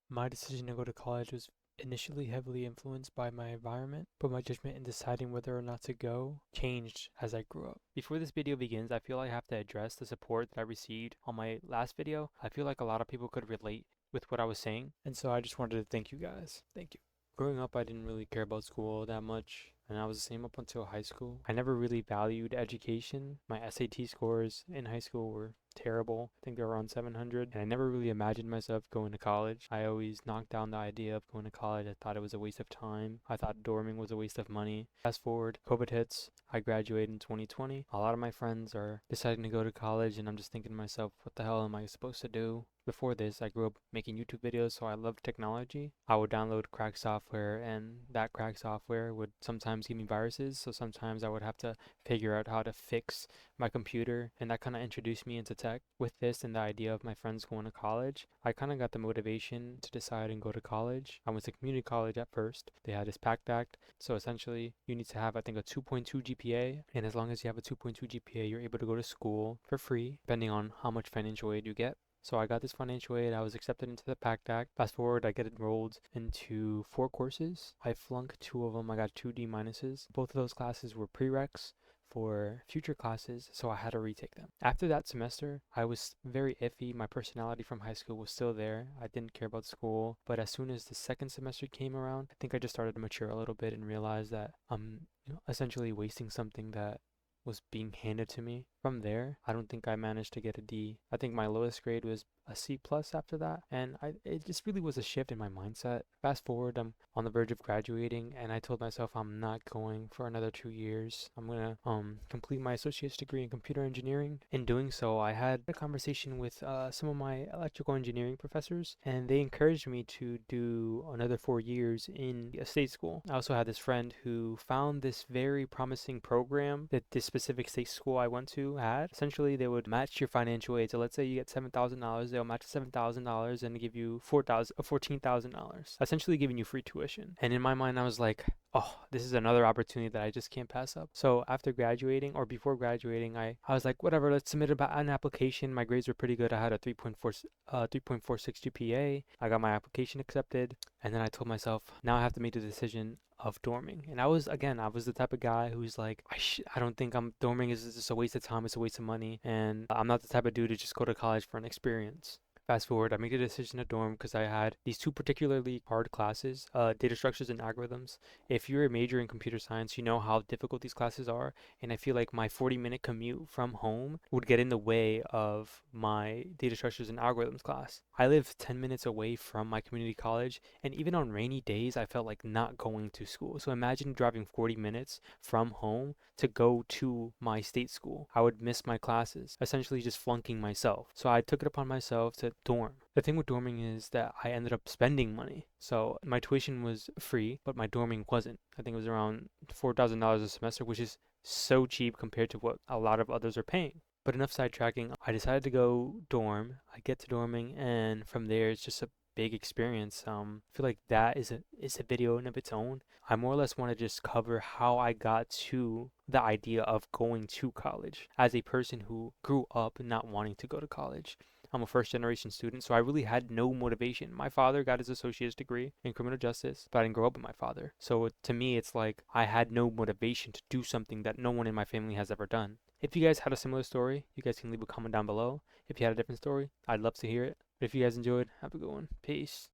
My decision to go to college was initially heavily influenced by my environment, but my judgment in deciding whether or not to go changed as I grew up. Before this video begins, I feel I have to address the support that I received on my last video. I feel like a lot of people could relate with what I was saying, and so I just wanted to thank you guys. Thank you. Growing up, I didn't really care about school that much, and I was the same up until high school. I never really valued education. My SAT scores in high school were terrible. I think they were around 700, and I never really imagined myself going to college. I always knocked down the idea of going to college. I thought it was a waste of time. I thought dorming was a waste of money. Fast forward, COVID hits. I graduated in 2020. A lot of my friends are deciding to go to college, and I'm just thinking to myself, what the hell am I supposed to do? Before this, I grew up making YouTube videos, so I loved technology. I would download crack software, and that crack software would sometimes give me viruses, so sometimes I would have to figure out how to fix my computer, and that kind of introduced me into tech. With this and the idea of my friends going to college, I kind of got the motivation to decide and go to college. I went to community college at first. They had this PACT Act, so essentially you need to have, I think, a 2.2 GPA, and as long as you have a 2.2 GPA, you're able to go to school for free, depending on how much financial aid you get. So I got this financial aid. I was accepted into the PACT Act. Fast forward, I get enrolled into 4 courses. I flunked 2 of them. I got 2 D minuses. Both of those classes were prereqs for future classes, so I had to retake them. After that semester, I was very iffy. My personality from high school was still there. I didn't care about school, but as soon as the second semester came around, I think I just started to mature a little bit and realize that I'm essentially wasting something that was being handed to me. From there, I don't think I managed to get a D. I think my lowest grade was a C plus after that, and it just really was a shift in my mindset. Fast forward, I'm on the verge of graduating, and I told myself I'm not going for another 2 years. I'm gonna complete my associate's degree in computer engineering. In doing so, I had a conversation with some of my electrical engineering professors, and they encouraged me to do another 4 years in a state school. I also had this friend who found this very promising program that this specific state school I went to had. Essentially, they would match your financial aid. So let's say you get $7,000, they'll match $7,000 and give you $14,000, essentially giving you free tuition. And in my mind, I was like, oh, this is another opportunity that I just can't pass up. So after graduating or before graduating, I was like, whatever, let's submit an application. My grades were pretty good. I had a 3.46 GPA. I got my application accepted, and then I told myself, now I have to make the decision of dorming. And I was the type of guy who's like, I don't think dorming is just a waste of time, it's a waste of money, and I'm not the type of dude to just go to college for an experience. Fast forward, I made the decision to dorm because I had these 2 particularly hard classes, data structures and algorithms. If you're a major in computer science, you know how difficult these classes are, and I feel like my 40-minute commute from home would get in the way of my data structures and algorithms class. I live 10 minutes away from my community college, and even on rainy days, I felt like not going to school. So imagine driving 40 minutes from home to go to my state school. I would miss my classes, essentially just flunking myself. So I took it upon myself to dorm. The thing with dorming is that I ended up spending money. So my tuition was free, but my dorming wasn't. I think it was around $4,000 a semester, which is so cheap compared to what a lot of others are paying. But enough sidetracking. I decided to go dorm. I get to dorming, and from there it's just a big experience. I feel like that is a video in of its own. I more or less want to just cover how I got to the idea of going to college as a person who grew up not wanting to go to college. I'm a first generation student, so I really had no motivation. My father got his associate's degree in criminal justice, but I didn't grow up with my father. So to me, it's like I had no motivation to do something that no one in my family has ever done. If you guys had a similar story, you guys can leave a comment down below. If you had a different story, I'd love to hear it. But if you guys enjoyed, have a good one. Peace.